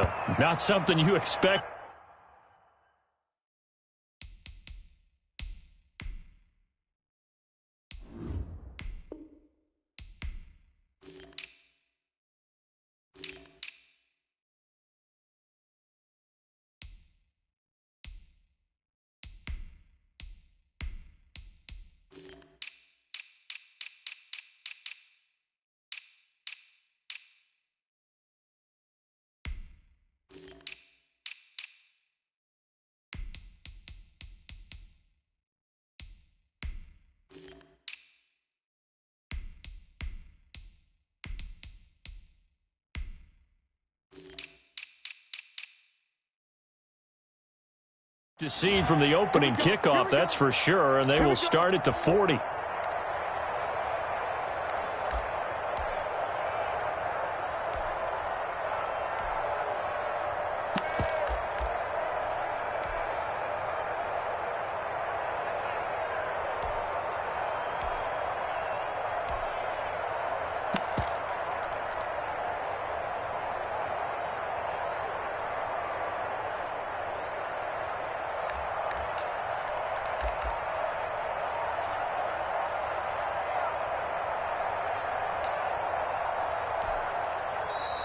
you. Not something you expect. To see from the opening kickoff, that's for sure, and they will start at the 40.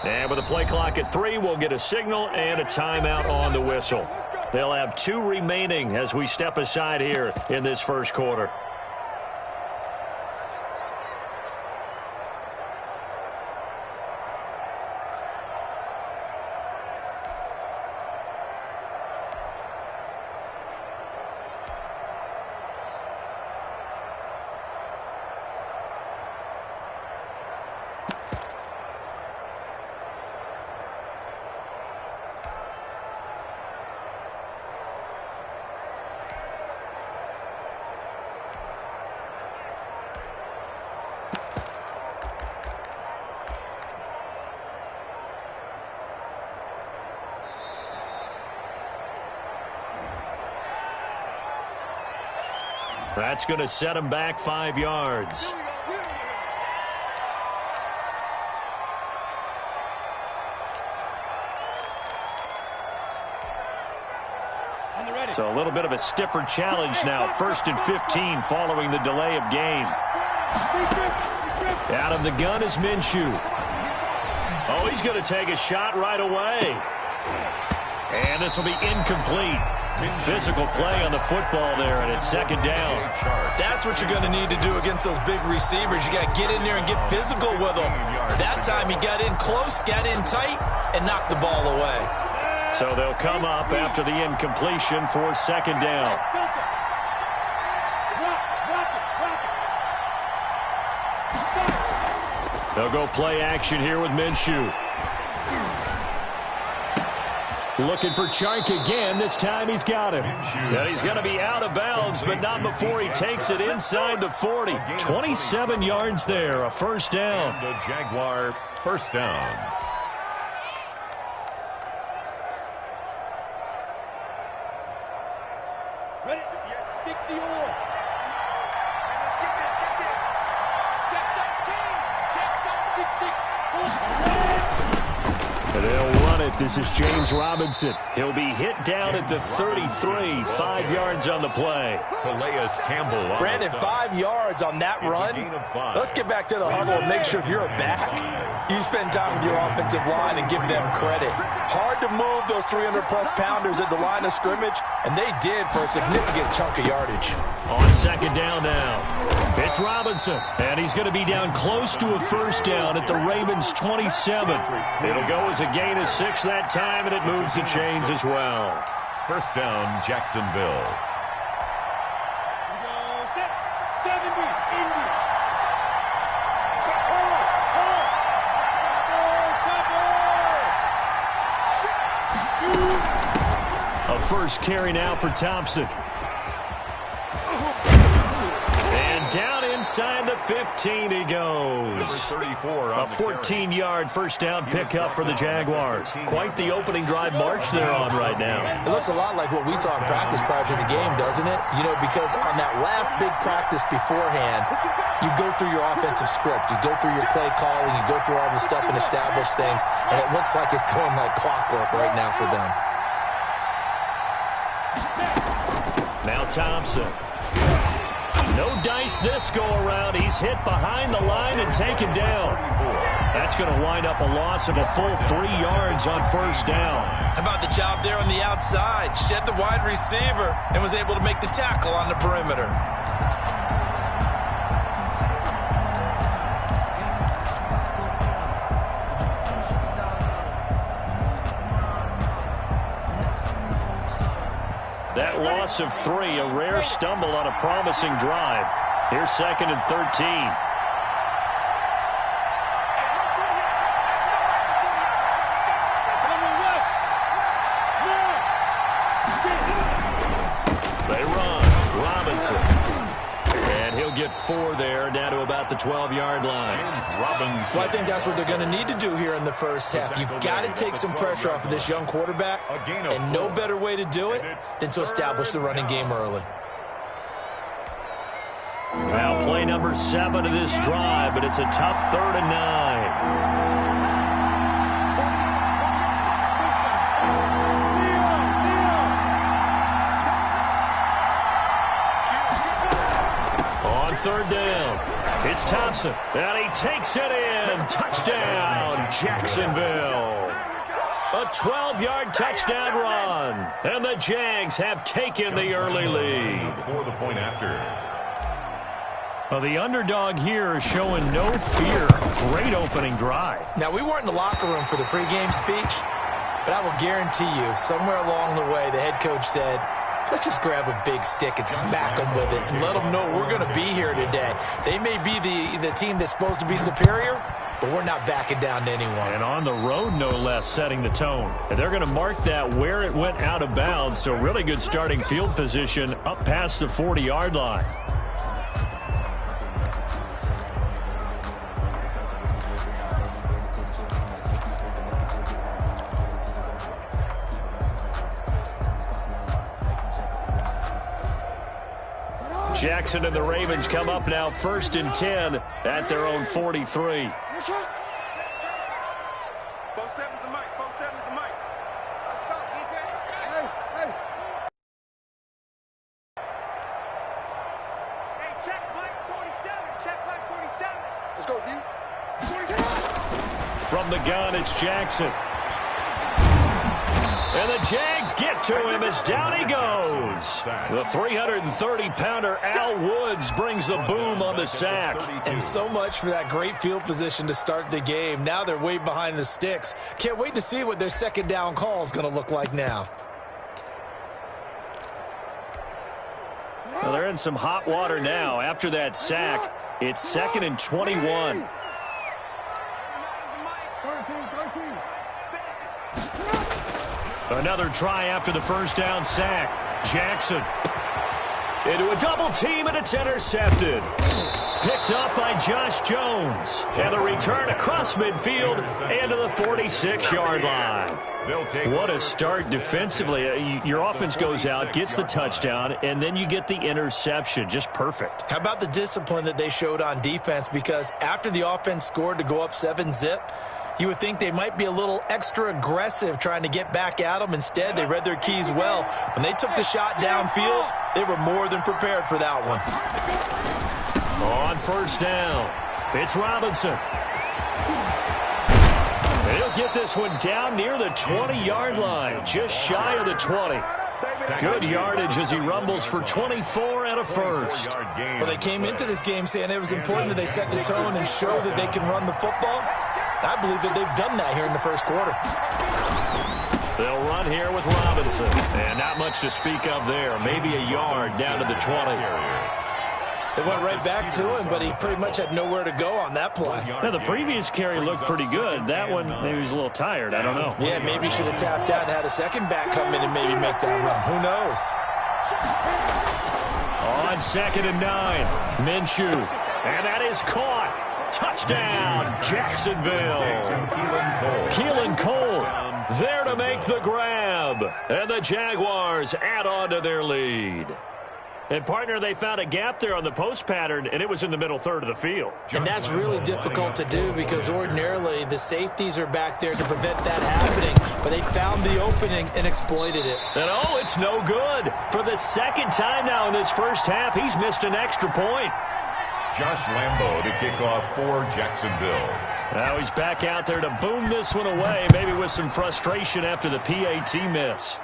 And with the play clock at 3, we'll get a signal and a timeout on the whistle. They'll have 2 remaining as we step aside here in this first quarter. That's going to set him back 5 yards. So a little bit of a stiffer challenge now. 1st and 15 following the delay of game. Out of the gun is Minshew. Oh, he's going to take a shot right away. And this will be incomplete. Physical play on the football there, and it's 2nd down. That's what you're going to need to do against those big receivers. You got to get in there and get physical with them. That time he got in close, got in tight, and knocked the ball away. So they'll come up after the incompletion for 2nd down. They'll go play action here with Minshew. Looking for Chark again. This time he's got him. Yeah, he's going to be out of bounds, but not before he takes it inside the 40. 27 yards there, a 1st down. The Jaguar 1st down. Ready? 60 all. Let's get this. Check 13. Check 6-6. They'll run it. This is James Robinson. He'll be hit down at the 33. 5 yards on the play. Calais Campbell. Brandon, 5 yards on that run. Let's get back to the huddle and make sure if you're a back, you spend time with your offensive line and give them credit. Hard to move those 300-plus pounders at the line of scrimmage, and they did for a significant chunk of yardage. On 2nd down now, it's Robinson, and he's going to be down close to a 1st down at the Ravens' 27. It'll go as a gain of 6 that time, and it moves the chains as well. 1st down, Jacksonville. Set. 70. Indy. A 1st carry now for Thompson. And down inside. inside the 15 he goes. Number 34 on A 14-yard first down pickup for the Jaguars. Quite the opening drive march they're on right now. It looks a lot like what we saw in practice prior to the game, doesn't it? You know, because on that last big practice beforehand, you go through your offensive script. You go through your play calling. You go through all the stuff and establish things. And it looks like it's going like clockwork right now for them. Now Thompson. No dice this go-around. He's hit behind the line and taken down. That's going to wind up a loss of a full 3 yards on first down. How about the job there on the outside? Shed the wide receiver and was able to make the tackle on the perimeter. That loss of 3, a rare stumble on a promising drive. Here's 2nd and 13. They run. Robinson. And he'll get 4 there, down to about the 12-yard line. Well, I think that's what they're going to need to do here in the first half. You've got to take some pressure off of this young quarterback, and no better way to do it than to establish the running game early. Now play number 7 of this drive, but it's a tough 3rd and 9. On 3rd down, it's Thompson, and he takes it in. Touchdown, Jacksonville. A 12-yard touchdown run, and the Jags have taken the early lead. For the point after. Well, the underdog here is showing no fear. Great opening drive. Now, we weren't in the locker room for the pregame speech, but I will guarantee you, somewhere along the way, the head coach said, let's just grab a big stick and smack them with it and let them know we're going to be here today. They may be the team that's supposed to be superior, but we're not backing down to anyone. And on the road, no less, setting the tone. And they're going to mark that where it went out of bounds, so really good starting field position up past the 40-yard line. Jackson and the Ravens come up now 1st and 10 at their own 43. Both 7's the mic. Both 7's the mic. Let's go, defense. Hey. Hey, check mic 47. Check mic 47. Let's go, D. 47. From the gun, it's Jackson. And the Jags get to him as down he goes. The 330-pounder Al Woods brings the boom on the sack. And so much for that great field position to start the game. Now they're way behind the sticks. Can't wait to see what their second down call is going to look like now. Well, they're in some hot water now. After that sack, it's 2nd and 21. 13. Another try after the first down sack. Jackson into a double team, and it's intercepted. Picked up by Josh Jones. And the return across midfield and to the 46-yard line. What a start defensively. Your offense goes out, gets the touchdown, and then you get the interception. Just perfect. How about the discipline that they showed on defense? Because after the offense scored to go up 7-zip, you would think they might be a little extra aggressive trying to get back at them. Instead, they read their keys well. When they took the shot downfield, they were more than prepared for that one. On first down, it's Robinson. He'll get this one down near the 20-yard line, just shy of the 20. Good yardage as he rumbles for 24 and a first. Well, they came into this game saying it was important that they set the tone and show that they can run the football. I believe that they've done that here in the first quarter. They'll run here with Robinson. And not much to speak of there. Maybe a yard down to the 20. They went right back to him, but he pretty much had nowhere to go on that play. Now, the previous carry looked pretty good. That one, maybe he was a little tired. I don't know. Yeah, maybe he should have tapped out and had a second back come in and maybe make that run. Who knows? On 2nd and 9, Minshew. And that is caught. Touchdown, Jacksonville. Keelan Cole there to make the grab. And the Jaguars add on to their lead. And, partner, they found a gap there on the post pattern, and it was in the middle third of the field. And that's really difficult to do because ordinarily the safeties are back there to prevent that happening. But they found the opening and exploited it. And, oh, it's no good. For the second time now in this first half, he's missed an extra point. Josh Lambo to kick off for Jacksonville. Now he's back out there to boom this one away, maybe with some frustration after the PAT miss.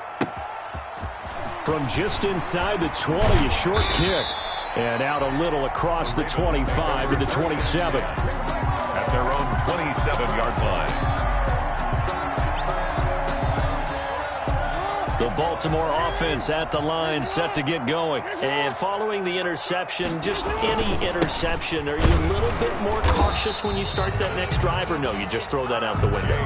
From just inside the 20, a short kick. And out a little across the 25 to the 27. At their own 27-yard line. The Baltimore offense at the line, set to get going. And following the interception, just any interception, are you a little bit more cautious when you start that next drive, or no, you just throw that out the window?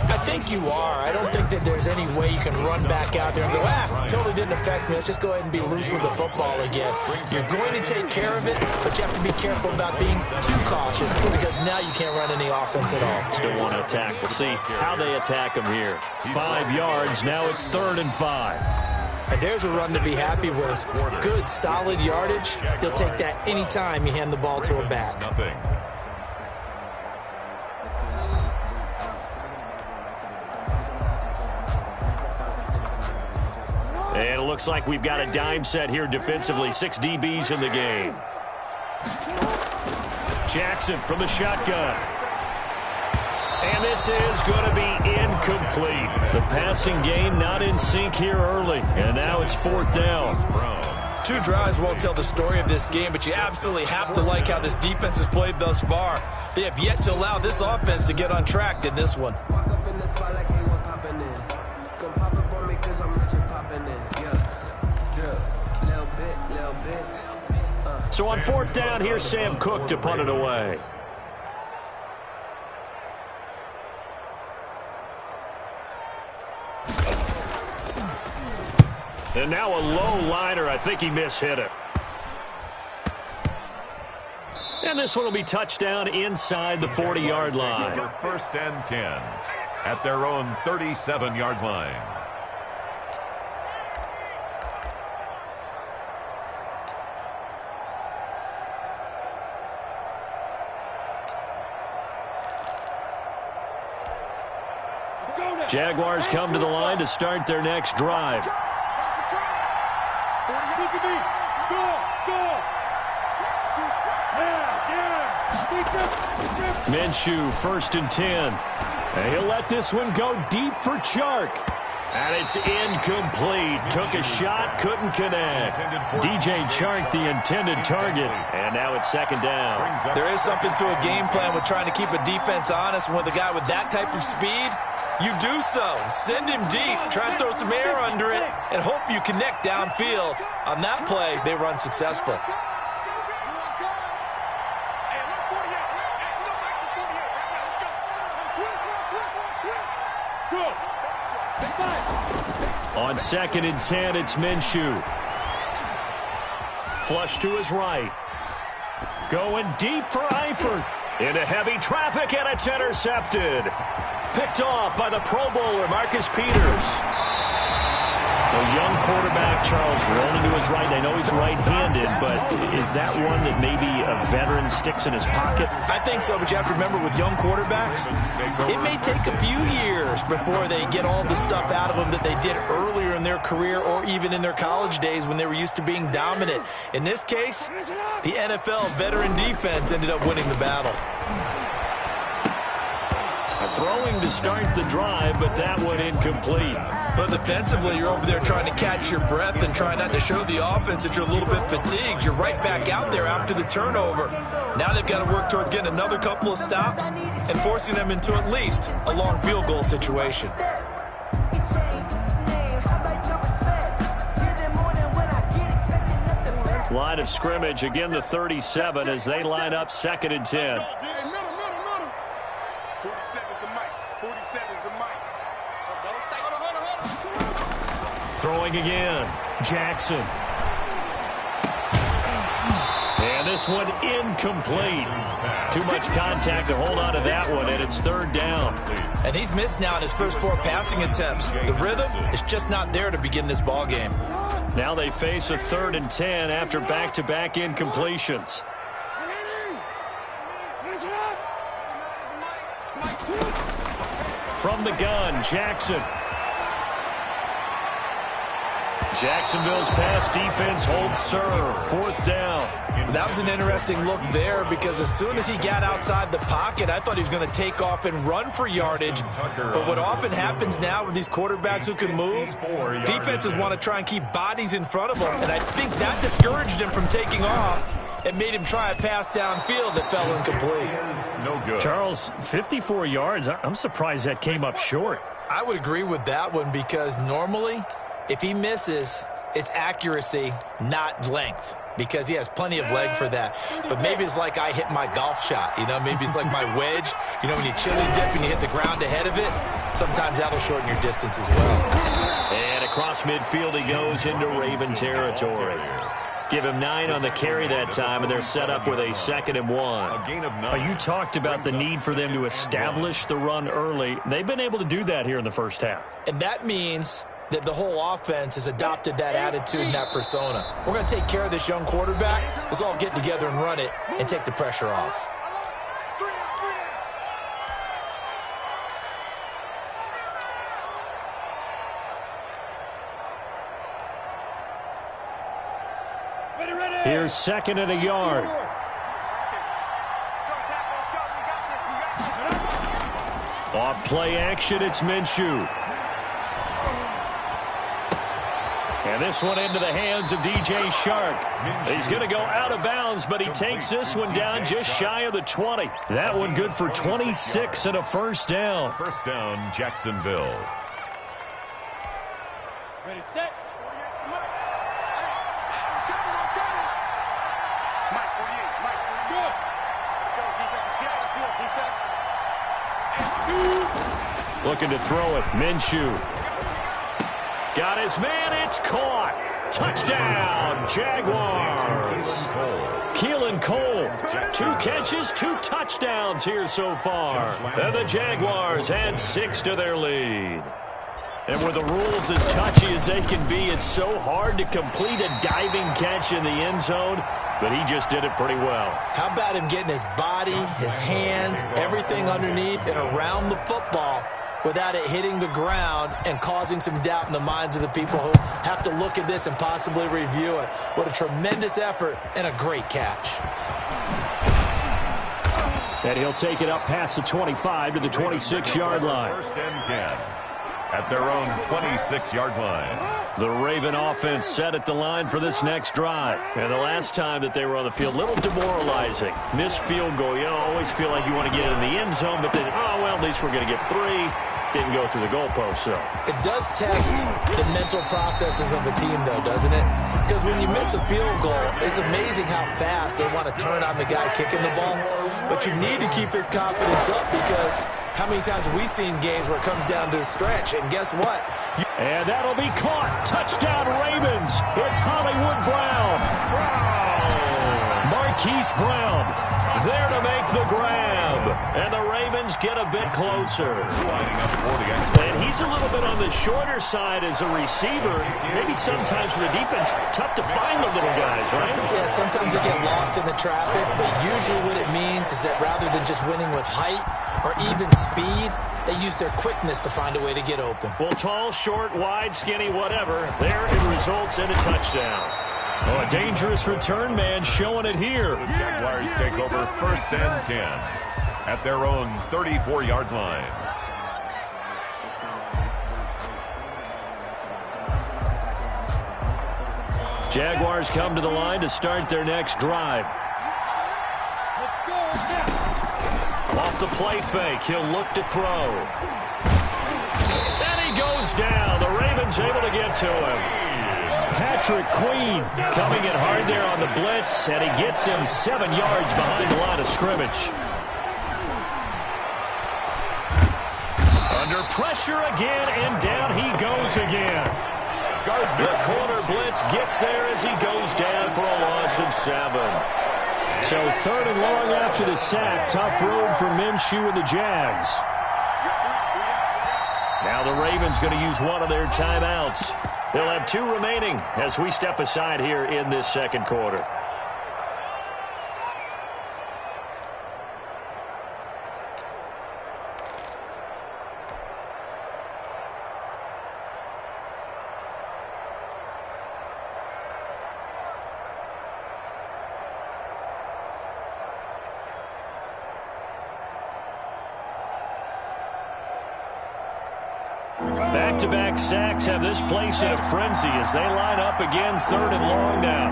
I think you are. I don't think that there's any way you can run back out there and go, totally didn't affect me. Let's just go ahead and be loose with the football again. You're going to take care of it, but you have to be careful about being too cautious because now you can't run any offense at all. Still want to attack. We'll see how they attack them here. 5 yards. Now it's 3rd and 5. And there's a run to be happy with. Good, solid yardage. You'll take that any time you hand the ball to a back. Nothing. And it looks like we've got a dime set here defensively. 6 DBs in the game. Jackson from the shotgun. And this is going to be incomplete. The passing game not in sync here early. And now it's 4th down. 2 drives won't tell the story of this game, but you absolutely have to like how this defense has played thus far. They have yet to allow this offense to get on track in this one. So on 4th down, here's Sam Cook to punt it away. And now a low liner. I think he mishit it. And this one will be touchdown inside the 40-yard line. 1st and 10 at their own 37-yard line. Jaguars come to the line to start their next drive. Minshew, 1st and 10. And he'll let this one go deep for Chark. And it's incomplete. Took a shot, couldn't connect. DJ Chark, the intended target. And now it's 2nd down. There is something to a game plan with trying to keep a defense honest. With a guy with that type of speed, you do so. Send him deep. Try and throw some air under it and hope you connect downfield. On that play, they run successful. On 2nd and 10, it's Minshew. Flush to his right. Going deep for Eifert. Into heavy traffic, and it's intercepted. Picked off by the Pro Bowler, Marcus Peters. A young quarterback, Charles, rolling to his right. I know he's right-handed, but is that one that maybe a veteran sticks in his pocket? I think so, but you have to remember with young quarterbacks, it may take a few years before they get all the stuff out of them that they did earlier in their career or even in their college days when they were used to being dominant. In this case, the NFL veteran defense ended up winning the battle. Throwing to start the drive, but that one incomplete. But defensively, you're over there trying to catch your breath and try not to show the offense that you're a little bit fatigued. You're right back out there after the turnover. Now they've got to work towards getting another couple of stops and forcing them into at least a long field goal situation. Line of scrimmage, again the 37 as they line up 2nd and 10. 47's the mic. 47's the mic. Throwing again. Jackson. And this one incomplete. Too much contact to hold on to that one, and it's third down. And he's missed now in his first 4 passing attempts. The rhythm is just not there to begin this ball game. Now they face a 3rd and 10 after back-to-back incompletions. From the gun, Jackson. Jacksonville's pass defense holds serve. 4th down. That was an interesting look there because as soon as he got outside the pocket, I thought he was going to take off and run for yardage. But what often happens now with these quarterbacks who can move, defenses want to try and keep bodies in front of them. And I think that discouraged him from taking off. It made him try a pass downfield that fell incomplete. No good. Charles, 54 yards. I'm surprised that came up short. I would agree with that one because normally, if he misses, it's accuracy, not length, because he has plenty of leg for that. But maybe it's like I hit my golf shot, you know, maybe it's like my wedge. You know, when you chili dip and you hit the ground ahead of it, sometimes that'll shorten your distance as well. And across midfield he goes into Raven territory. Give him 9 on the carry that time, and they're set up with a 2nd and 1. You talked about the need for them to establish the run early. They've been able to do that here in the first half. And that means that the whole offense has adopted that attitude and that persona. We're going to take care of this young quarterback. Let's all get together and run it and take the pressure off. Here's 2nd and a yard. Off play action, it's Minshew. And this one into the hands of DJ Shark. He's going to go out of bounds, but he takes this one down just shy of the 20. That one good for 26 and a 1st down. 1st down, Jacksonville. Ready, set. Looking to throw it. Minshew. Got his man. It's caught. Touchdown, Jaguars. Keelan Cole. 2 catches, 2 touchdowns here so far. And the Jaguars add 6 to their lead. And with the rules as touchy as they can be, it's so hard to complete a diving catch in the end zone, but he just did it pretty well. How about him getting his body, his hands, everything underneath and around the football without it hitting the ground and causing some doubt in the minds of the people who have to look at this and possibly review it. What a tremendous effort and a great catch. And he'll take it up past the 25 to the 26-yard line. 1st and 10 at their own 26-yard line. The Raven offense set at the line for this next drive. And the last time that they were on the field, a little demoralizing. Missed field goal. You always feel like you want to get in the end zone, but then, oh, well, at least we're going to get 3. Didn't go through the goalpost, though. It does test the mental processes of a team, though, doesn't it? Because when you miss a field goal, it's amazing how fast they want to turn on the guy kicking the ball. But you need to keep his confidence up because how many times have we seen games where it comes down to the stretch? And guess what? And that'll be caught. Touchdown, Ravens. It's Hollywood Brown. Marquise Brown there to make the grab. And the Ravens get a bit closer. And he's a little bit on the shorter side as a receiver. Maybe sometimes for the defense, tough to find the little guys, right? Yeah, sometimes they get lost in the traffic, but usually what it means is that rather than just winning with height or even speed, they use their quickness to find a way to get open. Well, tall, short, wide, skinny, whatever. There it results in a touchdown. Oh, a dangerous return man showing it here. The Jaguars take over 1st and 10 at their own 34-yard line. Jaguars come to the line to start their next drive. Off the play fake, he'll look to throw. And he goes down. The Ravens able to get to him. Patrick Queen coming in hard there on the blitz, and he gets him 7 yards behind the line of scrimmage. Under pressure again, and down he goes again. The corner blitz gets there as he goes down for a loss of 7. So 3rd and long after the sack. Tough road for Minshew and the Jags. Now the Ravens going to use one of their timeouts. They'll have 2 remaining as we step aside here in this second quarter. Back-to-back sacks have this place in a frenzy as they line up again 3rd and long now.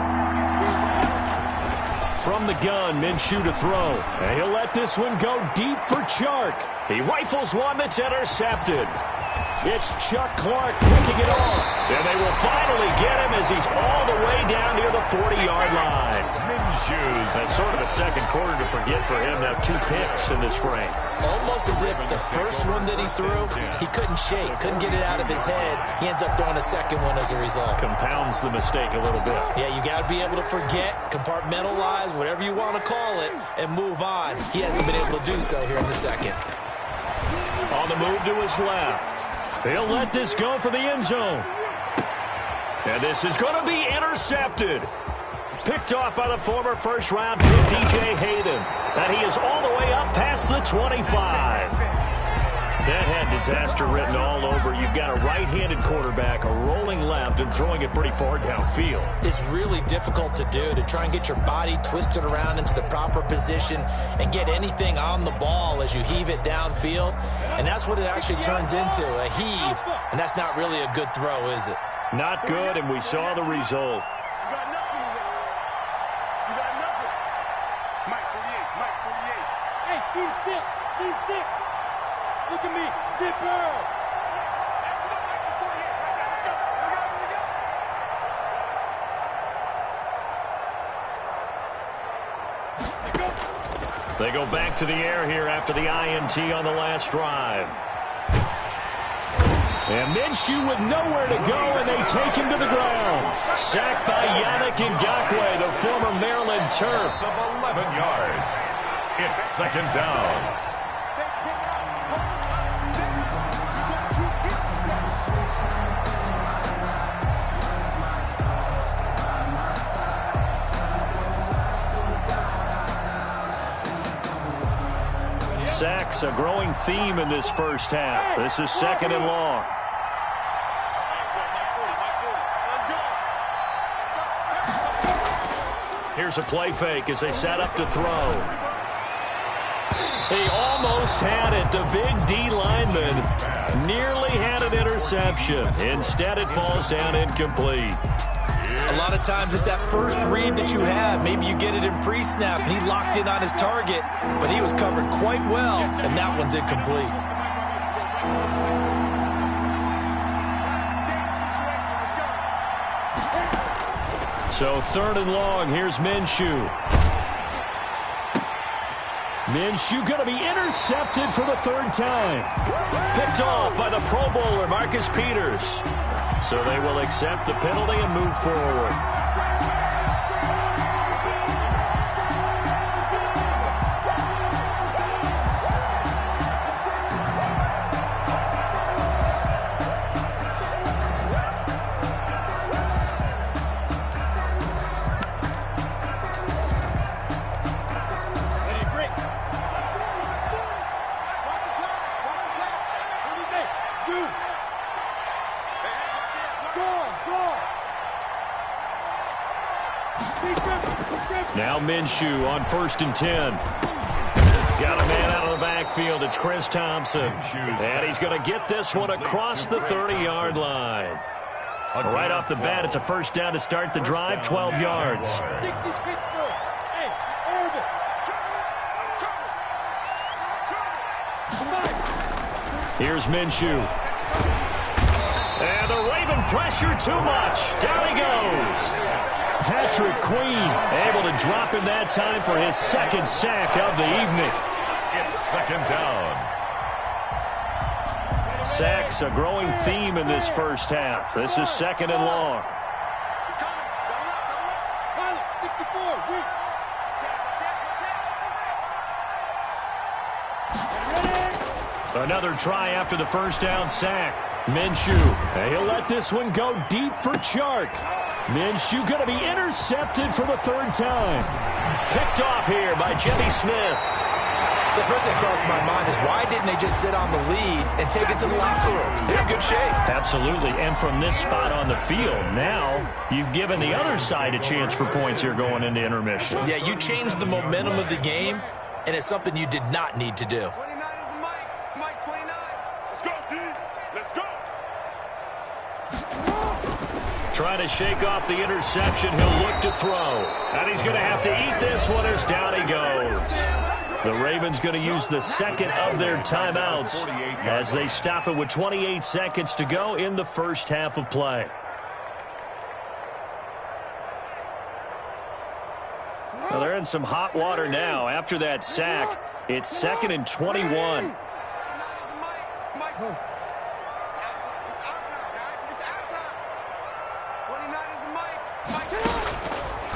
From the gun, Minshew to throw. And he'll let this one go deep for Chark. He rifles one that's intercepted. It's Chuck Clark picking it off. And they will finally get him as he's all the way down near the 40-yard line. That's sort of a second quarter to forget for him. Now 2 picks in this frame. Almost as if the first one that he threw, he couldn't shake, couldn't get it out of his head. He ends up throwing a second one as a result. Compounds the mistake a little bit. Yeah, you got to be able to forget, compartmentalize, whatever you want to call it, and move on. He hasn't been able to do so here in the second. On the move to his left. He'll let this go for the end zone. And this is going to be intercepted. Picked off by the former first-round pick, DJ Hayden. And he is all the way up past the 25. That had disaster written all over. You've got a right-handed quarterback, a rolling left, and throwing it pretty far downfield. It's really difficult to do, to try and get your body twisted around into the proper position and get anything on the ball as you heave it downfield. And that's what it actually turns into, a heave. And that's not really a good throw, is it? Not good, and we saw the result. Team 6. Look at me. Zipper. They go back to the air here after the INT on the last drive. And Minshew with nowhere to go, and they take him to the ground. Sacked by Yannick Ngakoue, the former Maryland Terp. Of 11 yards. It's 2nd down. Sacks, a growing theme in this first half. This is 2nd and long. Here's a play fake as they set up to throw. He almost had it. The big D lineman nearly had an interception. Instead, it falls down incomplete. A lot of times it's that first read that you have. Maybe you get it in pre-snap, and he locked in on his target, but he was covered quite well, and that one's incomplete. So 3rd and long, here's Minshew. Minshew going to be intercepted for the 3rd time. Picked off by the Pro Bowler, Marcus Peters. So they will accept the penalty and move forward. Now Minshew on 1st and 10. Got a man out of the backfield. It's Chris Thompson. And he's going to get this one across the 30-yard line. Right off the bat, it's a 1st down to start the drive, 12 yards. Here's Minshew. And the Raven pressure too much. Down he goes. Patrick Queen able to drop him that time for his 2nd sack of the evening. It's 2nd down. Sacks, a growing theme in this first half. This is 2nd and long. Another try after the first down sack. Minshew, he'll let this one go deep for Chark. Minshew going to be intercepted for the third time. Picked off here by Jimmy Smith. So the first thing crossed my mind is why didn't they just sit on the lead and take it to the locker room? They're in good shape. Absolutely, and from this spot on the field, now you've given the other side a chance for points here going into intermission. Yeah, you changed the momentum of the game, and it's something you did not need to do. 29 is the Mike. Mike 29. Let's go, D. Let's go. Trying to shake off the interception. He'll look to throw. And he's going to have to eat this one as down he goes. The Ravens going to use the second of their timeouts as they stop it with 28 seconds to go in the first half of play. Well, they're in some hot water now. After that sack, it's 2nd and 21.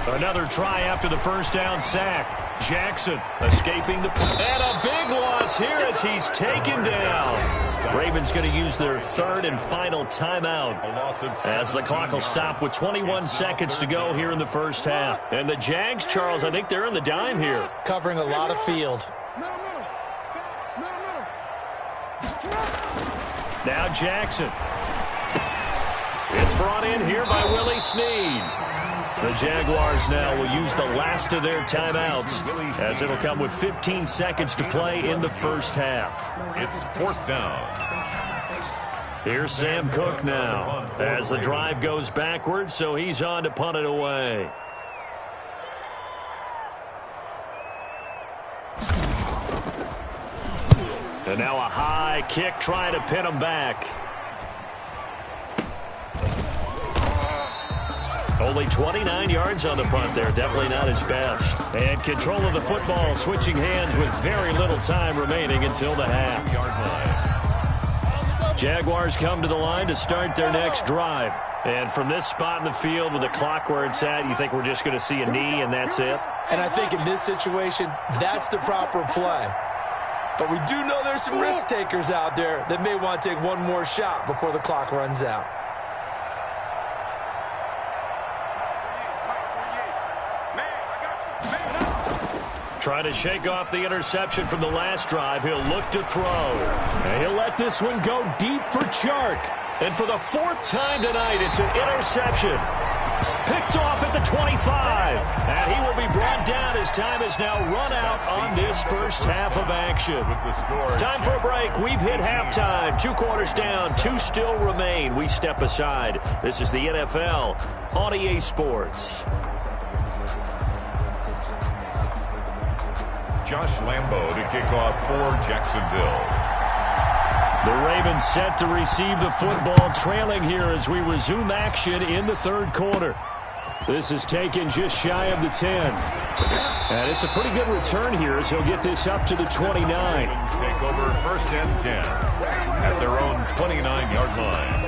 Another try after the first down sack. Jackson escaping the... And a big loss here as he's taken down. Ravens going to use their third and final timeout as the clock will stop with 21 seconds to go here in the first half. And the Jags, Charles, I think they're in the dime here. Covering a lot of field. Now Jackson. It's brought in here by Willie Snead. The Jaguars now will use the last of their timeouts as it'll come with 15 seconds to play in the first half. It's 4th down. Here's Sam Cook now as the drive goes backwards, so he's on to punt it away. And now a high kick trying to pin him back. Only 29 yards on the punt there. Definitely not his best. And control of the football, switching hands with very little time remaining until the half. Jaguars come to the line to start their next drive. And from this spot in the field with the clock where it's at, you think we're just going to see a knee and that's it? And I think in this situation, that's the proper play. But we do know there's some risk takers out there that may want to take one more shot before the clock runs out. Trying to shake off the interception from the last drive. He'll look to throw. And he'll let this one go deep for Chark. And for the fourth time tonight, it's an interception. Picked off at the 25. And he will be brought down as time is now run out on this first half of action. Time for a break. We've hit halftime. 2 quarters down. 2 still remain. We step aside. This is the NFL on EA Sports. Josh Lambo to kick off for Jacksonville. The Ravens set to receive the football, trailing here as we resume action in the third quarter. This is taken just shy of the 10. And it's a pretty good return here as he'll get this up to the 29. Ravens take over 1st and 10 at their own 29-yard line.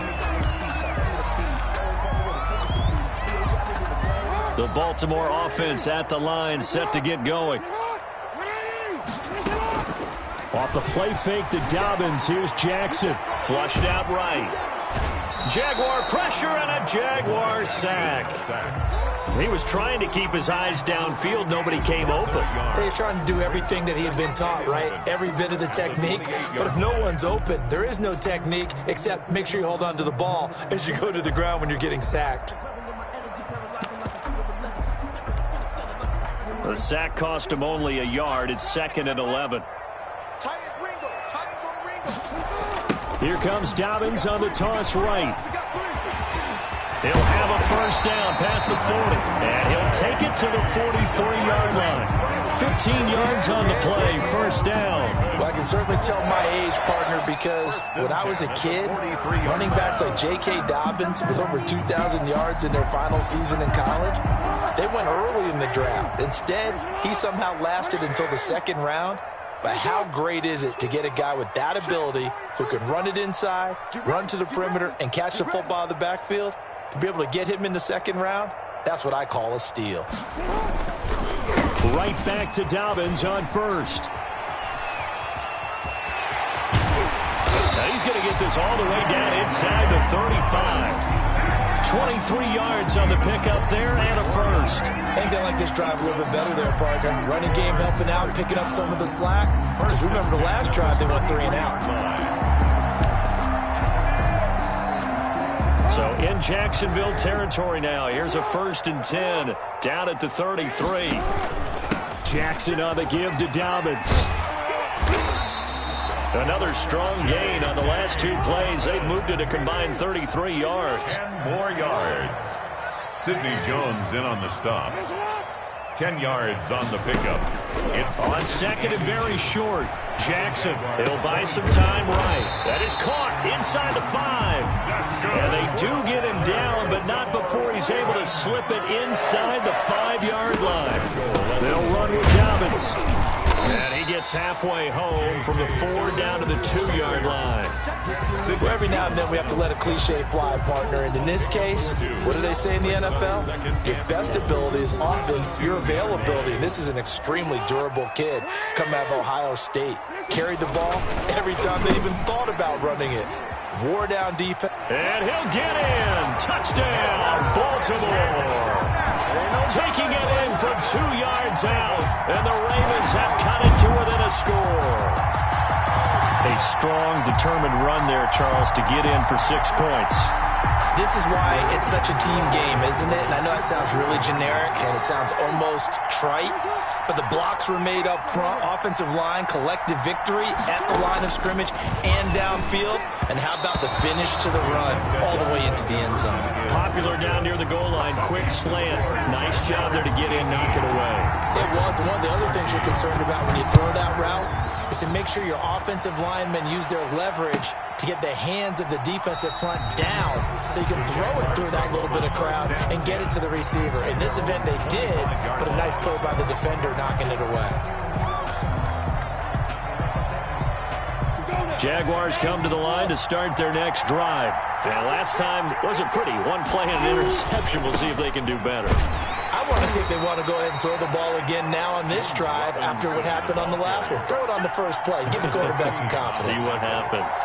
The Baltimore offense at the line, set to get going. Off the play fake to Dobbins. Here's Jackson. Flushed out right. Jaguar pressure and a Jaguar sack. He was trying to keep his eyes downfield. Nobody came open. He's trying to do everything that he had been taught, right? Every bit of the technique. But if no one's open, there is no technique except make sure you hold on to the ball as you go to the ground when you're getting sacked. The sack cost him only a yard. It's 2nd and 11. Here comes Dobbins on the toss right. He'll have a first down past the 40. And he'll take it to the 43-yard line. 15 yards on the play, first down. Well, I can certainly tell my age, partner, because when I was a kid, running backs like J.K. Dobbins with over 2,000 yards in their final season in college, they went early in the draft. Instead, he somehow lasted until the 2nd round. But how great is it to get a guy with that ability who can run it inside, run to the perimeter, and catch the football in the backfield? To be able to get him in the 2nd round, that's what I call a steal. Right back to Dobbins on first. going to get this all the way down inside the 35. 23 yards on the pickup there and a first. I think they like this drive a little bit better there, partner. Running game helping out, picking up some of the slack. Because remember the last drive, they went 3 and out. So in Jacksonville territory now. Here's a 1st and 10 down at the 33. Jackson on the give to Dobbins. Another strong gain on the last 2 plays. They've moved it a combined 33 yards. 10 more yards. Sidney Jones in on the stop. 10 yards on the pickup. It's on 2nd and very short. Jackson, he'll buy some time right. That is caught inside the 5. And they do get him down, but not before he's able to slip it inside the 5-yard line. They'll run with Dobbins. And he gets halfway home from the 4 down to the 2-yard line. Well, every now and then we have to let a cliche fly, partner. And in this case, what do they say in the NFL? Your best ability is often your availability. And this is an extremely durable kid coming out of Ohio State. Carried the ball every time they even thought about running it. Wore down defense. And he'll get in. Touchdown, Baltimore. Taking it in from 2 yards out. And the Ravens have cut it to within a score. A strong, determined run there, Charles, to get in for 6 points. This is why it's such a team game, isn't it? And I know it sounds really generic and it sounds almost trite, but the blocks were made up front, offensive line, collective victory at the line of scrimmage and downfield. And how about the finish to the run all the way into the end zone? Popular down near the goal line, quick slant. Nice job there to get in, knock it away. It was. One of the other things you're concerned about when you throw that route is to make sure your offensive linemen use their leverage to get the hands of the defensive front down so you can throw it through that little bit of crowd and get it to the receiver. In this event, they did, but a nice play by the defender knocking it away. Jaguars come to the line to start their next drive. Yeah, last time wasn't pretty. 1 play and an interception. We'll see if they can do better. I want to see if they want to go ahead and throw the ball again now on this drive after what happened on the last one. Throw it on the first play. Give the quarterback some confidence. See what happens.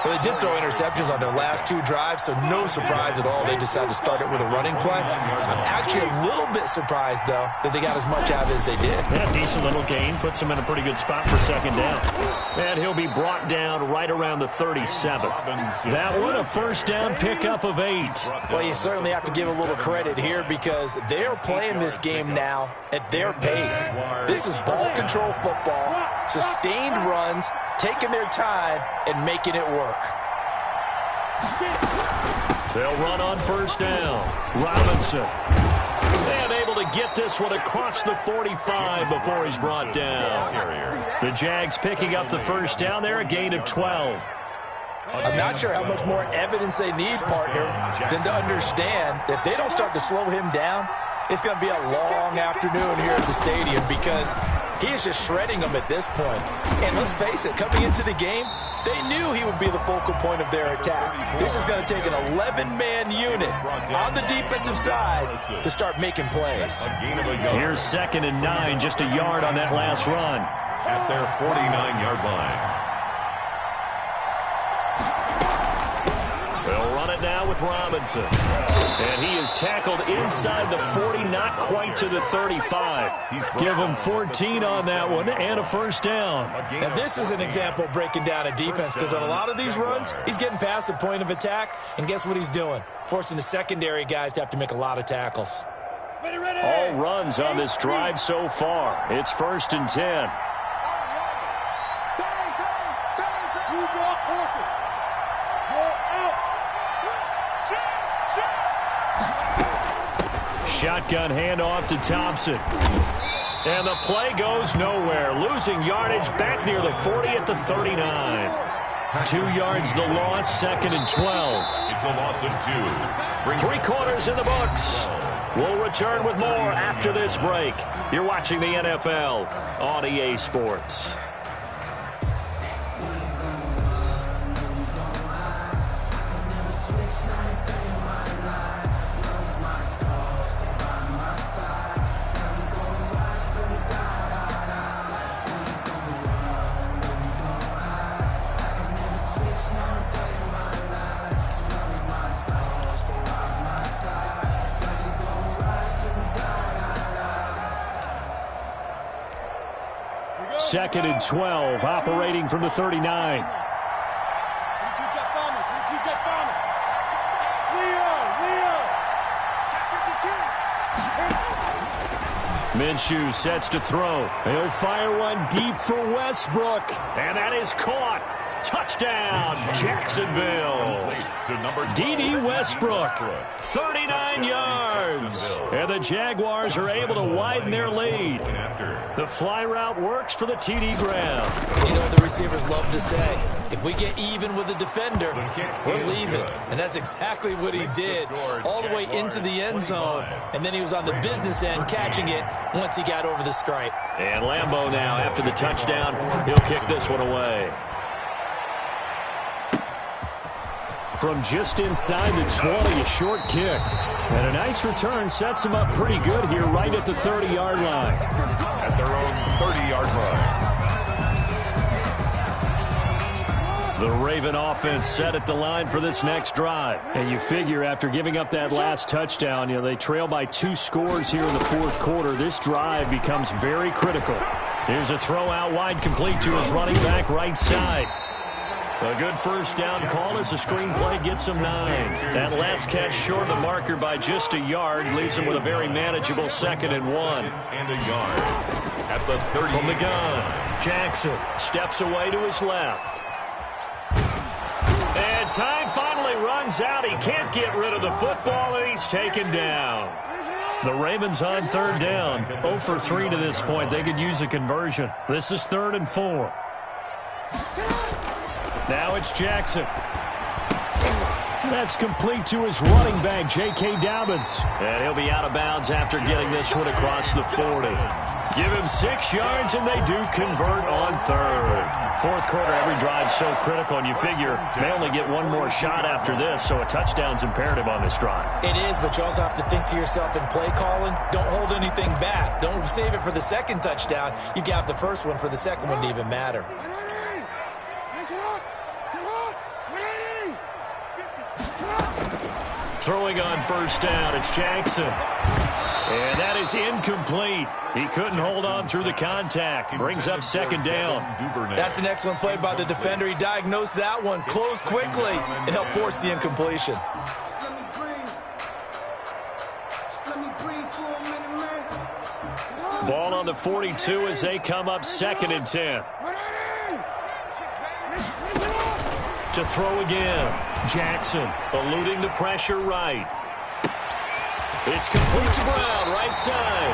Well, they did throw interceptions on their last 2 drives, so no surprise at all they decided to start it with a running play. I'm actually a little bit surprised, though, that they got as much out of it as they did. Yeah, decent little gain. Puts him in a pretty good spot for 2nd down. And he'll be brought down right around the 37. That one, a 1st down pickup of 8. Well, you certainly have to give a little credit here because they're playing this game now at their pace. This is ball control football, sustained runs, taking their time and making it work. They'll run on 1st down. Robinson. And able to get this one across the 45 before he's brought down. The Jags picking up the 1st down there, a gain of 12. I'm not sure how much more evidence they need, partner, than to understand that they don't start to slow him down. It's going to be a long afternoon here at the stadium because he is just shredding them at this point. And let's face it, coming into the game, they knew he would be the focal point of their attack. This is going to take an 11-man unit on the defensive side to start making plays. Here's 2nd and 9, just a yard on that last run. At their 49-yard line. They'll run it now with Robinson. And he is tackled inside the 40, not quite to the 35. Give him 14 on that one and a 1st down. Now this is an example of breaking down a defense because on a lot of these runs, he's getting past the point of attack, and guess what he's doing? Forcing the secondary guys to have to make a lot of tackles. All runs on this drive so far. It's 1st and 10. Shotgun handoff to Thompson. And the play goes nowhere. Losing yardage back near the 40 at the 39. 2 yards the loss, 2nd and 12. It's a loss of 2. 3 quarters in the books. We'll return with more after this break. You're watching the NFL on EA Sports. 2nd and 12, operating from the 39. Minshew sets to throw. He'll fire one deep for Westbrook. And that is caught. Touchdown, Jacksonville. D.D. Westbrook, 39 yards. And the Jaguars are able to widen their lead. The fly route works for the TD grab. You know what the receivers love to say? If we get even with the defender, we're leaving. And that's exactly what he did, all the way into the end zone. And then he was on the business end catching it once he got over the stripe. And Lambeau now, after the touchdown, he'll kick this one away. From just inside the 20, a short kick. And a nice return sets him up pretty good here right at the 30-yard line. At their own 30-yard line. The Raven offense set at the line for this next drive. And you figure after giving up that last touchdown, they trail by 2 scores here in the fourth quarter. This drive becomes very critical. Here's a throw out wide complete to his running back right side. A good first down call as the screenplay gets him 9. That last catch short of the marker by just a yard leaves him with a very manageable 2nd and 1. And a yard at the 30. From the gun, Jackson steps away to his left. And time finally runs out. He can't get rid of the football, and he's taken down. The Ravens on 3rd down. 0 for 3 to this point. They could use a conversion. This is 3rd and 4. Now it's Jackson. That's complete to his running back, J.K. Dobbins. And he'll be out of bounds after getting this one across the 40. Give him 6 yards, and they do convert on 3rd. Fourth quarter, every drive's so critical, and you figure they only get one more shot after this, so a touchdown's imperative on this drive. It is, but you also have to think to yourself in play calling, don't hold anything back. Don't save it for the second touchdown. You got the first one for the second one to even matter. Throwing on first down, it's Jackson. And that is incomplete. He couldn't hold on through the contact. Brings up 2nd down. That's an excellent play by the defender. He diagnosed that one, closed quickly, and helped force the incompletion. Ball on the 42 as they come up 2nd and 10. To throw again. Jackson eluding the pressure right. It's complete to Brown, right side.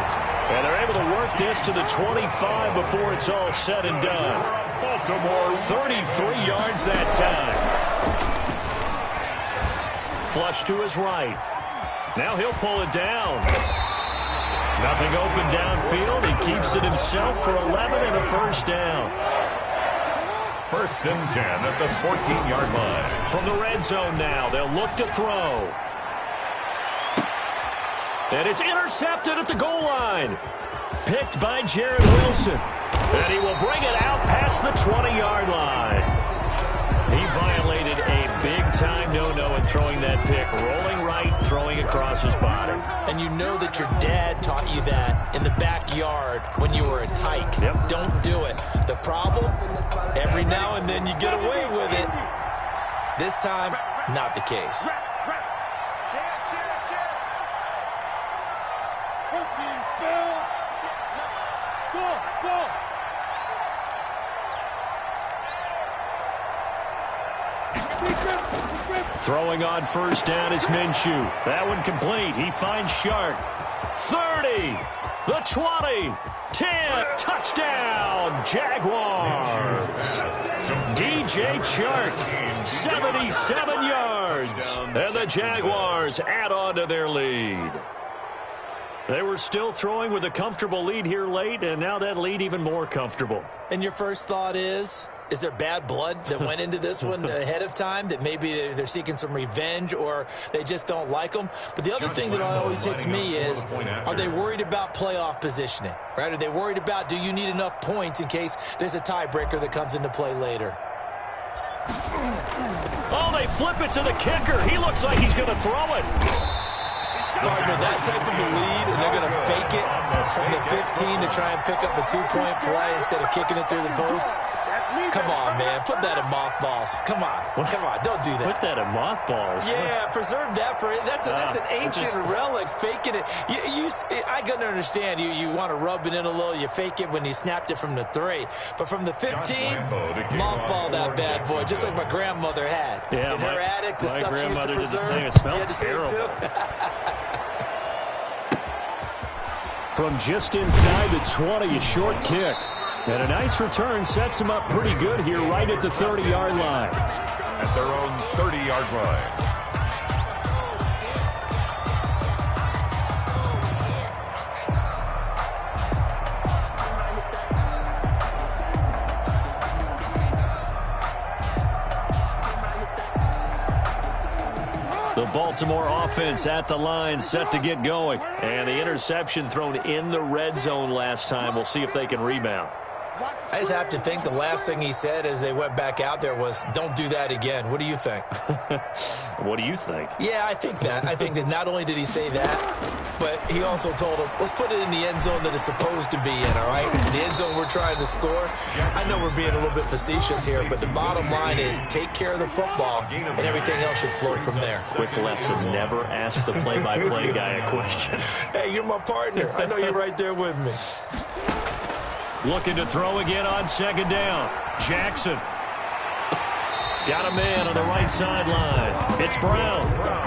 And they're able to work this to the 25 before it's all said and done. Baltimore 33 yards that time. Flush to his right. Now he'll pull it down. Nothing open downfield. He keeps it himself for 11 and a first down. 1st and 10 at the 14-yard line. From the red zone now, they'll look to throw. And it's intercepted at the goal line. Picked by Jared Wilson. And he will bring it out past the 20-yard line. He violated a big-time no-no in throwing that pick. Rolling right, throwing across his body. And you know that your dad taught you that in the backyard when you were a tyke. Yep. Don't do it. The problem, every now and then you get away with it. This time, not the case. Throwing on first down is Minshew. That one complete. He finds Shark. 30. The 20. 10. Touchdown, Jaguars. DJ Chark, 77 yards. And the Jaguars add on to their lead. They were still throwing with a comfortable lead here late, and now that lead even more comfortable. And your first thought is there bad blood that went into this one ahead of time, that maybe they're seeking some revenge or they just don't like them? But the other thing that always hits me is, are they worried about playoff positioning? Right? Are they worried about, do you need enough points in case there's a tiebreaker that comes into play later? Oh, they flip it to the kicker. He looks like he's going to throw it. Partner, that type of a lead, and they're going to fake it from the 15 to try and pick up a 2-point play instead of kicking it through the post. Come on, man. Put that in mothballs. Come on. Come on. Don't do that. Put that in mothballs. Yeah, preserve that for it. That's an ancient relic, faking it. I can understand you want to rub it in a little. You fake it when you snapped it from the 3. But from the 15, mothball that bad boy, just like my grandmother had. Yeah, in her attic, the stuff she used to preserve. It smelled terrible. From just inside the 20, a short kick. And a nice return sets him up pretty good here right at the 30-yard line. At their own 30-yard line. The Baltimore offense at the line, set to get going. And the interception thrown in the red zone last time. We'll see if they can rebound. I just have to think the last thing he said as they went back out there was, don't do that again. What do you think? What do you think? Yeah, I think that. I think that not only did he say that, but he also told him, let's put it in the end zone that it's supposed to be in, all right? The end zone we're trying to score. I know we're being a little bit facetious here, but the bottom line is take care of the football, and everything else should flow from there. Quick lesson, never ask the play-by-play guy a question. Hey, you're my partner. I know you're right there with me. Looking to throw again on second down. Jackson. Got a man on the right sideline. It's Brown.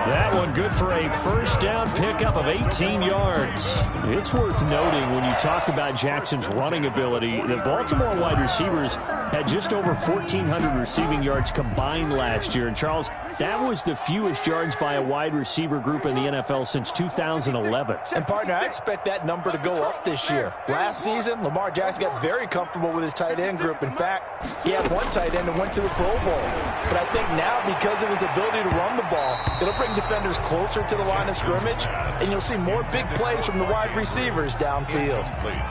That one good for a first down pickup of 18 yards. It's worth noting when you talk about Jackson's running ability, the Baltimore wide receivers had just over 1,400 receiving yards combined last year. And, Charles, that was the fewest yards by a wide receiver group in the NFL since 2011. And, partner, I expect that number to go up this year. Last season, Lamar Jackson got very comfortable with his tight end group. In fact, he had one tight end that went to the Pro Bowl. But I think now, because of his ability to run the ball, it'll bring defenders closer to the line of scrimmage, and you'll see more big plays from the wide receivers downfield.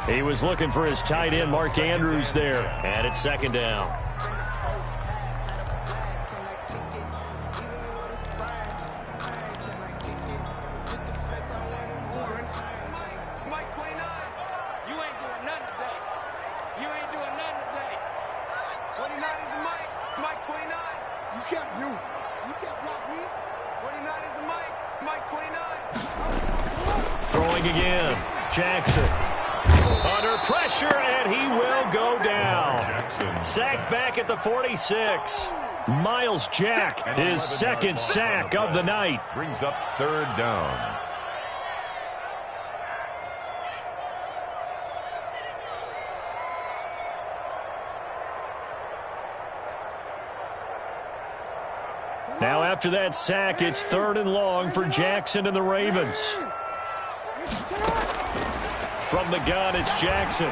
He was looking for his tight end, Mark Andrews, there. And it's second down. Throwing again. Jackson. Under pressure, and he will go down. Sacked back at the 46. Miles Jack, his second sack of the night. Brings up third down. Now after that sack, it's third and long for Jackson and the Ravens. From the gun, it's Jackson.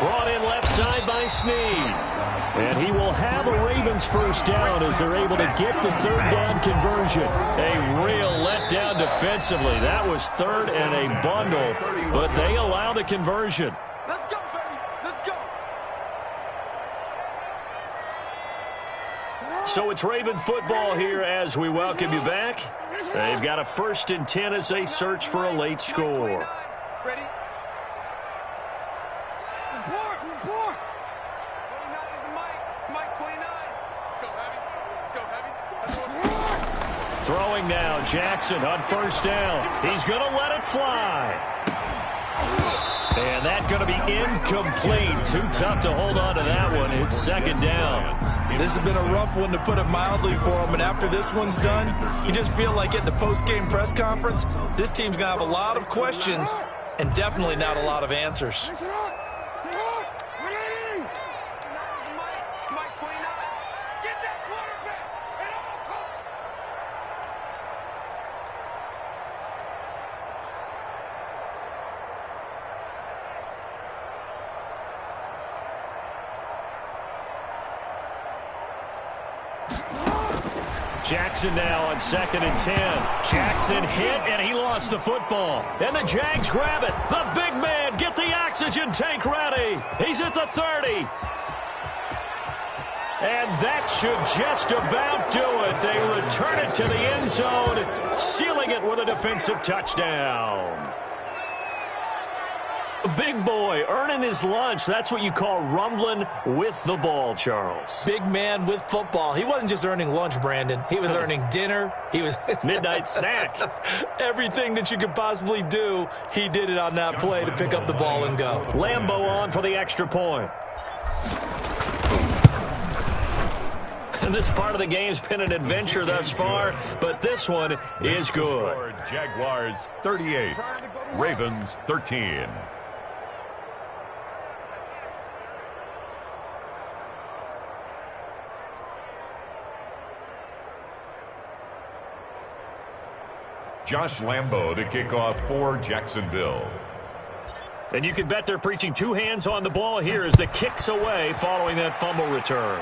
Brought in left side by Snead. And he will have a Ravens first down as they're able to get the third down conversion. A real letdown defensively. That was third and a bundle, but they allow the conversion. Let's go, baby. Let's go. So it's Raven football here as we welcome you back. They've got a 1st and 10 as they search for a late score. Ready? Report. 29 is the Mike 29. Let's go heavy. Let's go heavy. Throwing now, Jackson on first down. He's going to let it fly. And that's going to be incomplete. Too tough to hold on to that one. It's second down. This has been a rough one, to put it mildly, for him. And after this one's done, you just feel like at the post-game press conference, this team's going to have a lot of questions and definitely not a lot of answers. Mike 29. Get that quarterback. And all come. Jackson now on 2nd and 10. Jackson hit, and he lost the football. And the Jags grab it. The big man, get the oxygen tank ready. He's at the 30. And that should just about do it. They return it to the end zone, sealing it with a defensive touchdown. A big boy earning his lunch. That's what you call rumbling with the ball, Charles. Big man with football. He wasn't just earning lunch, Brandon. He was earning dinner. He was midnight snack. Everything that you could possibly do, he did it on that play to pick up the ball and go. Lambo on for the extra point. And this part of the game's been an adventure thus far, but this one is good. Jaguars 38, Ravens 13. Josh Lambo to kick off for Jacksonville. And you can bet they're preaching two hands on the ball here as the kick's away following that fumble return.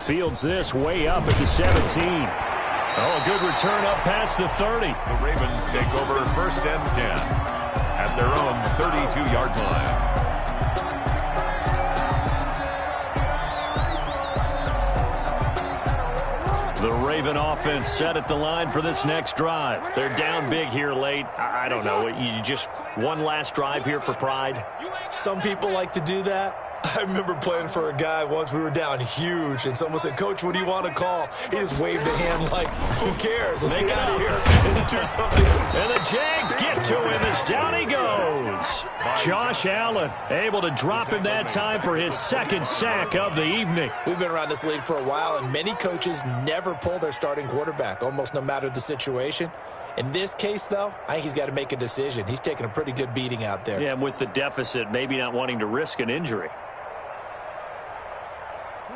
Fields this way up at the 17. Oh, a good return up past the 30. The Ravens take over first and 10 at their own 32-yard line. The Raven offense set at the line for this next drive. They're down big here late. I don't know. You just one last drive here for pride? Some people like to do that. I remember playing for a guy once. We were down huge, and someone said, "Coach, what do you want to call?" He just waved a hand like, "Who cares? Let's get out of here and do something." And the Jags get to him as down he goes. Josh Allen able to drop him that time for his second sack of the evening. We've been around this league for a while, and many coaches never pull their starting quarterback, almost no matter the situation. In this case, though, I think he's got to make a decision. He's taking a pretty good beating out there. Yeah, and with the deficit, maybe not wanting to risk an injury.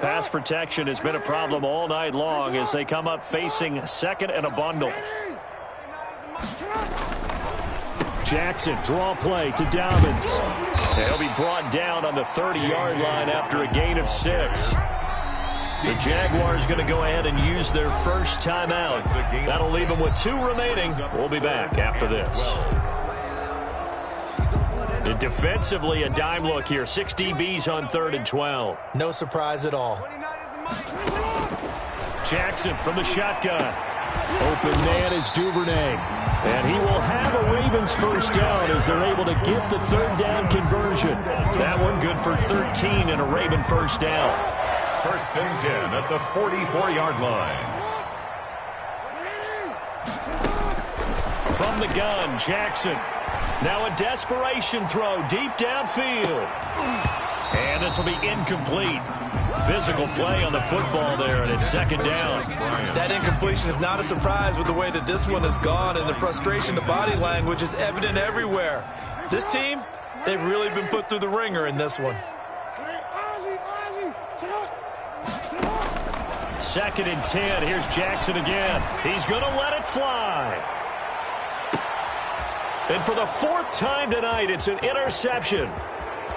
Pass protection has been a problem all night long as they come up facing second and a bundle. Jackson, draw play to Dobbins. He'll be brought down on the 30-yard line after a gain of 6. The Jaguars going to go ahead and use their first timeout. That'll leave them with 2 remaining. We'll be back after this. And defensively, a dime look here. 6 DBs on 3rd and 12. No surprise at all. Jackson from the shotgun. Open man is Duvernay. And he will have a Ravens first down as they're able to get the 3rd down conversion. That one good for 13 and a Raven first down. First and 10 at the 44-yard line. From the gun, Jackson. Now a desperation throw deep downfield. And this will be incomplete. Physical play on the football there, and it's 2nd down. That incompletion is not a surprise with the way that this one has gone, and the frustration, the body language is evident everywhere. This team, they've really been put through the ringer in this one. 2nd and 10. Here's Jackson again. He's going to let it fly. And for the 4th time tonight, it's an interception.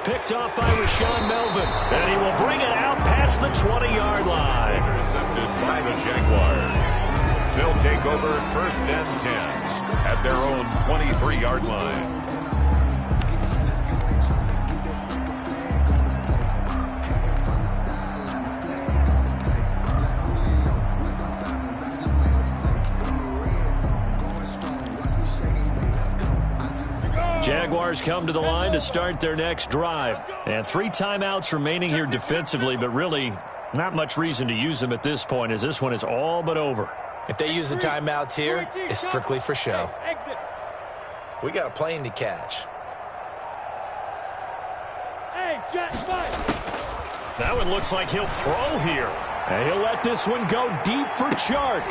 Picked off by Rashawn Melvin. And he will bring it out past the 20-yard line. Intercepted by the Jaguars. They'll take over first and 10 at their own 23-yard line. Jaguars come to the line to start their next drive. And 3 timeouts remaining here defensively, but really not much reason to use them at this point as this one is all but over. If they use the timeouts here, it's strictly for show. We got a plane to catch. That one looks like he'll throw here. And he'll let this one go deep for Chark.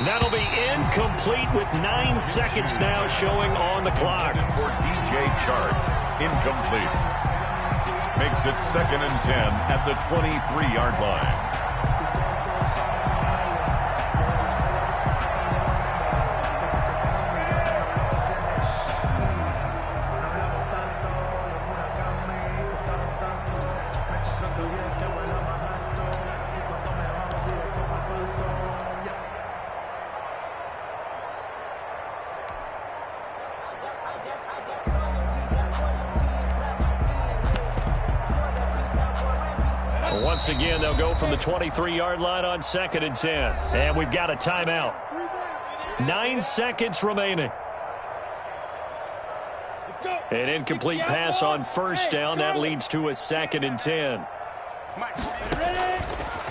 That'll be incomplete with 9 seconds now showing on the clock. For DJ Chark, incomplete. Makes it 2nd and 10 at the 23-yard line. Once again, they'll go from the 23-yard line on 2nd and 10. And we've got a timeout. 9 seconds remaining. An incomplete pass on 1st down. That leads to a 2nd and 10.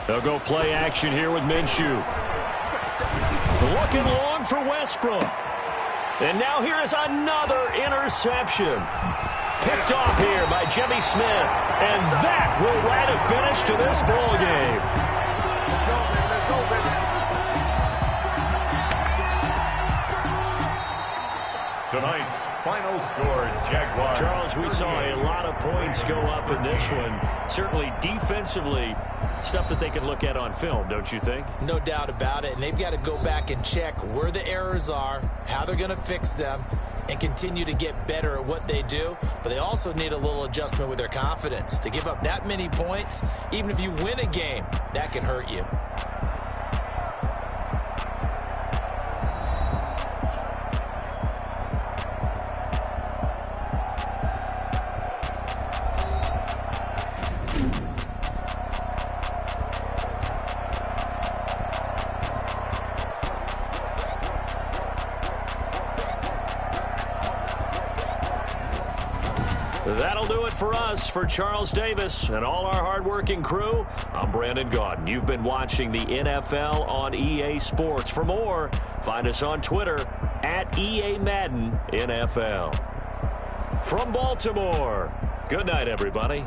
They'll go play action here with Minshew. Looking long for Westbrook. And now here is another interception. Picked off here by Jimmy Smith. And that will write a finish to this ball game. Tonight's final score, Jaguars. Charles, we saw a lot of points go up in this one. Certainly defensively, stuff that they can look at on film, don't you think? No doubt about it. And they've got to go back and check where the errors are, how they're going to fix them, and continue to get better at what they do. But they also need a little adjustment with their confidence. To give up that many points, even if you win a game, that can hurt you. That'll do it for us. For Charles Davis and all our hardworking crew, I'm Brandon Gaudin. You've been watching the NFL on EA Sports. For more, find us on Twitter at EA Madden NFL. From Baltimore, good night, everybody.